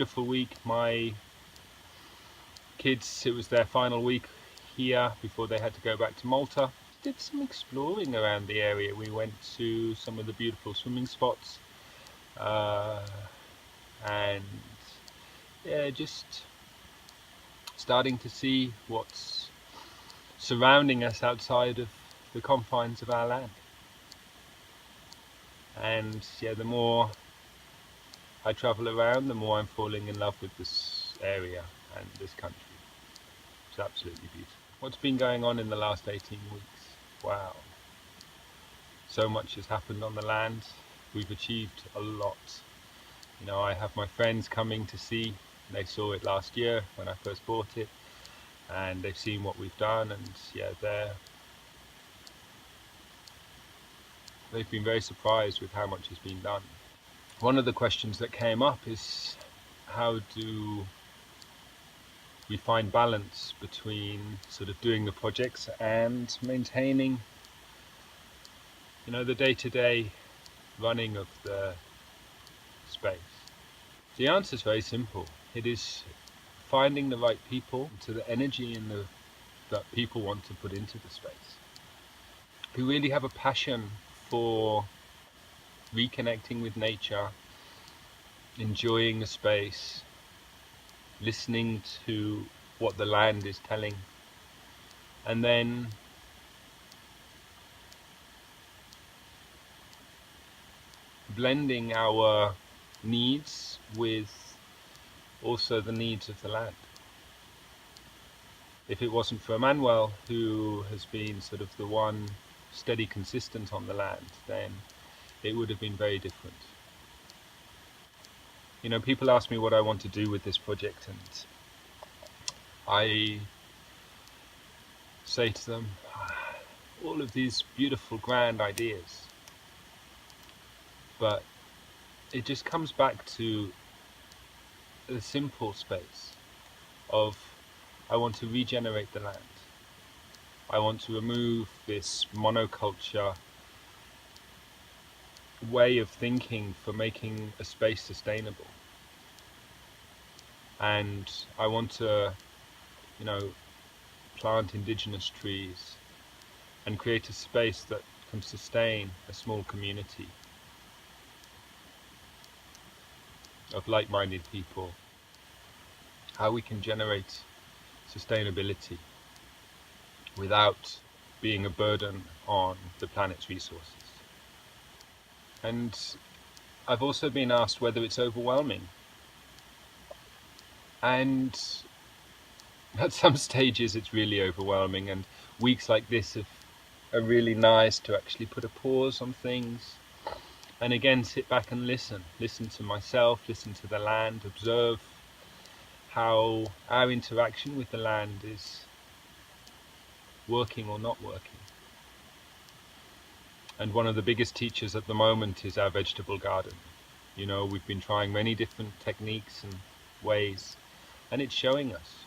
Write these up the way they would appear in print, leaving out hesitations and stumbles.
beautiful week. My kids, it was their final week here before they had to go back to Malta. Did some exploring around the area. We went to some of the beautiful swimming spots, and yeah, just starting to see what's surrounding us outside of the confines of our land. And yeah, the more I travel around, the more I'm falling in love with this area and this country. It's absolutely beautiful. What's been going on in the last 18 weeks? Wow. So much has happened on the land. We've achieved a lot. You know, I have my friends coming to see. They saw it last year when I first bought it, and they've seen what we've done, and yeah, they've been very surprised with how much has been done. One of the questions that came up is, how do we find balance between sort of doing the projects and maintaining, you know, the day-to-day running of the space? The answer is very simple. It is finding the right people to the energy that people want to put into the space, who really have a passion for reconnecting with nature, enjoying the space, listening to what the land is telling, and then blending our needs with also the needs of the land. If it wasn't for Emmanuel, who has been sort of the one steady consistent on the land, then it would have been very different. You know, people ask me what I want to do with this project, and I say to them, all of these beautiful, grand ideas, but it just comes back to the simple space of, I want to regenerate the land. I want to remove this monoculture way of thinking for making a space sustainable. And I want to, you know, plant indigenous trees and create a space that can sustain a small community of like-minded people. How we can generate sustainability without being a burden on the planet's resources. And I've also been asked whether it's overwhelming. And at some stages it's really overwhelming, and weeks like this are really nice to actually put a pause on things and again sit back and listen to myself, listen to the land, observe how our interaction with the land is working or not working. And one of the biggest teachers at the moment is our vegetable garden. You know, we've been trying many different techniques and ways, and it's showing us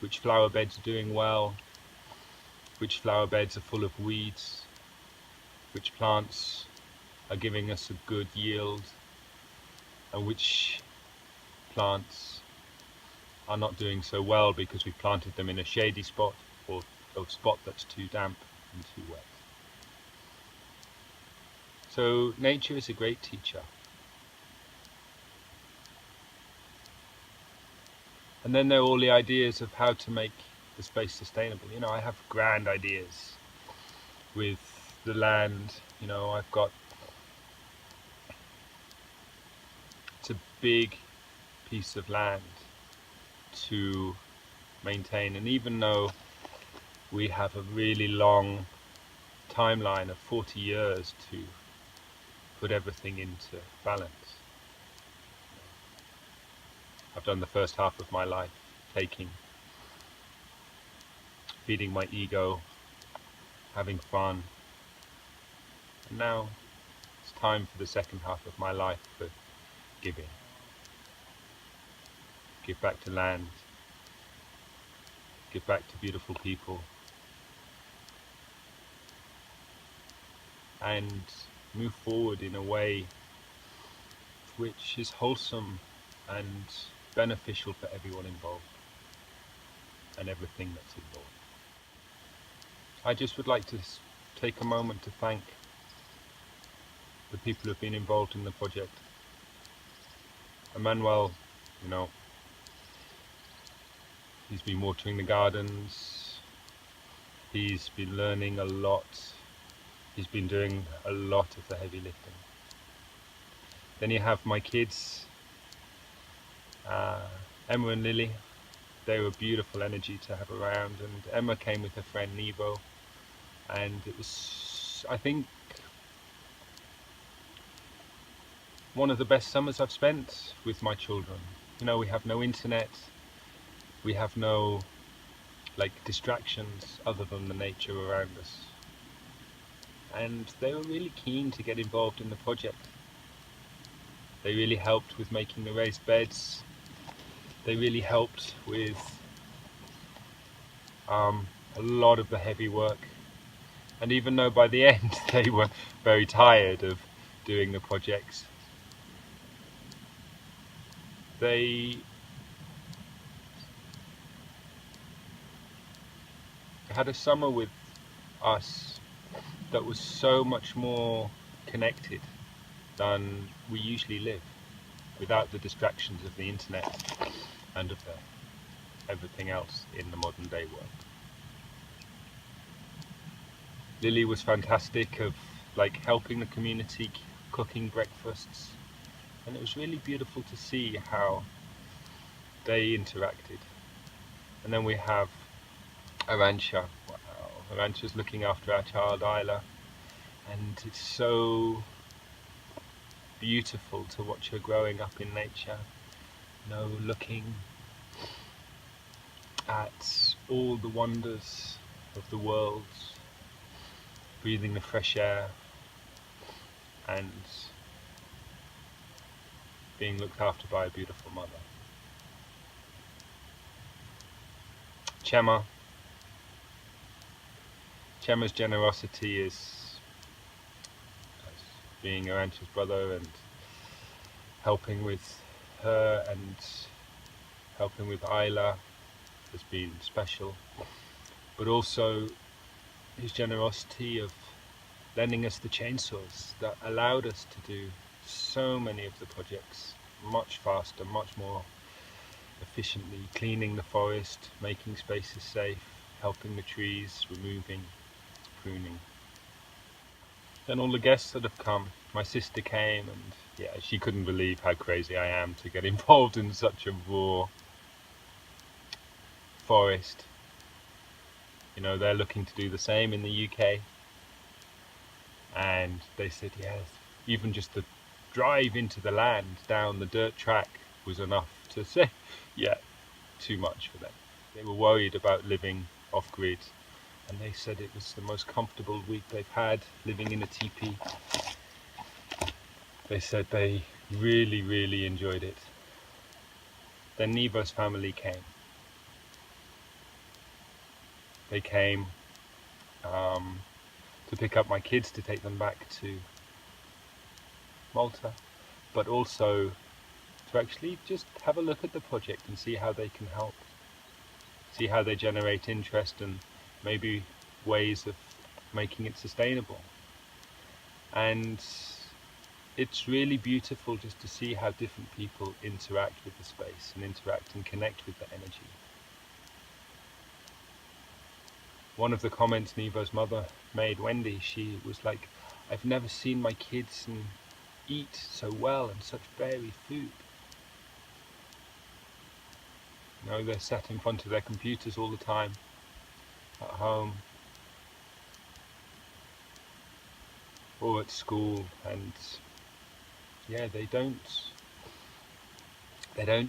which flower beds are doing well, which flower beds are full of weeds, which plants are giving us a good yield, and which plants are not doing so well because we planted them in a shady spot or a spot that's too damp and too wet. So nature is a great teacher. And then there are all the ideas of how to make the space sustainable. You know, I have grand ideas with the land. You know, I've got, it's a big piece of land to maintain, and even though we have a really long timeline of 40 years to put everything into balance, I've done the first half of my life feeding my ego, having fun, and now it's time for the second half of my life for giving. Give back to land, give back to beautiful people, and move forward in a way which is wholesome and beneficial for everyone involved and everything that's involved. I just would like to take a moment to thank the people who have been involved in the project. Emmanuel, you know, he's been watering the gardens, he's been learning a lot, he's been doing a lot of the heavy lifting. Then you have my kids, Emma and Lily. They were beautiful energy to have around, and Emma came with her friend Nevo, and it was, I think, one of the best summers I've spent with my children. You know, we have no internet, we have no distractions other than the nature around us, and they were really keen to get involved in the project. They really helped with making the raised beds, they really helped with a lot of the heavy work, and even though by the end they were very tired of doing the projects, they had a summer with us that was so much more connected than we usually live, without the distractions of the internet and of everything else in the modern day world. Lily was fantastic of helping the community, cooking breakfasts, and it was really beautiful to see how they interacted. And then we have Arancha. Wow, Arancha's looking after our child Isla, and it's so beautiful to watch her growing up in nature, you know, looking at all the wonders of the world, breathing the fresh air, and being looked after by a beautiful mother. Chema's generosity is being Arancha's brother and helping with her and helping with Isla has been special, but also his generosity of lending us the chainsaws that allowed us to do so many of the projects much faster, much more efficiently, cleaning the forest, making spaces safe, helping the trees, removing, pruning. Then all the guests that have come, my sister came, and yeah, she couldn't believe how crazy I am to get involved in such a raw forest. You know, they're looking to do the same in the UK, and they said yes, even just the drive into the land down the dirt track was enough to say yeah, too much for them. They were worried about living off grid, and they said it was the most comfortable week they've had living in a teepee. They said they really, really enjoyed it. Then Nevo's family came. They came to pick up my kids to take them back to Malta, but also to actually just have a look at the project and see how they can help, see how they generate interest and maybe ways of making it sustainable. And it's really beautiful just to see how different people interact with the space and interact and connect with the energy. One of the comments Nevo's mother made, Wendy, she was like, I've never seen my kids eat so well and such varied food. You know, they're sat in front of their computers all the time, at home, or at school, and yeah, they don't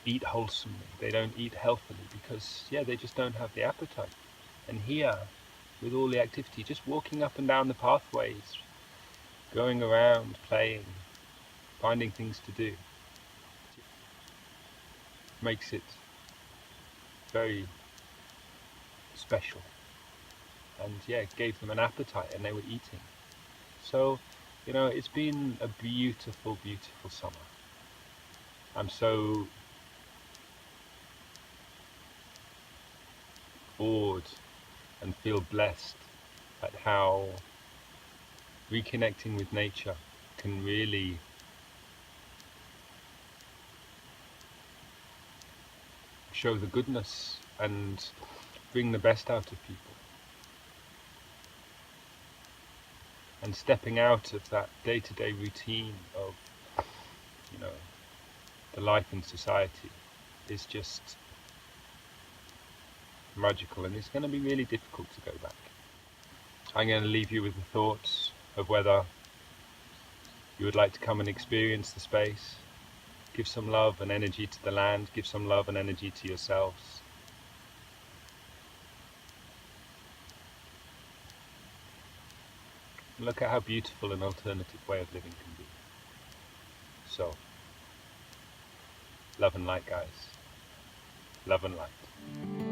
eat wholesomely, they don't eat healthily, because yeah, they just don't have the appetite. And here, with all the activity, just walking up and down the pathways, going around, playing, finding things to do, makes it very special. And yeah, it gave them an appetite, and they were eating. So, you know, it's been a beautiful, beautiful summer. I'm so awed and feel blessed at how reconnecting with nature can really show the goodness and bring the best out of people. And stepping out of that day-to-day routine of, you know, the life in society is just magical, and it's going to be really difficult to go back. I'm going to leave you with the thoughts of whether you would like to come and experience the space, give some love and energy to the land, give some love and energy to yourselves. And look at how beautiful an alternative way of living can be. So, love and light, guys. Love and light.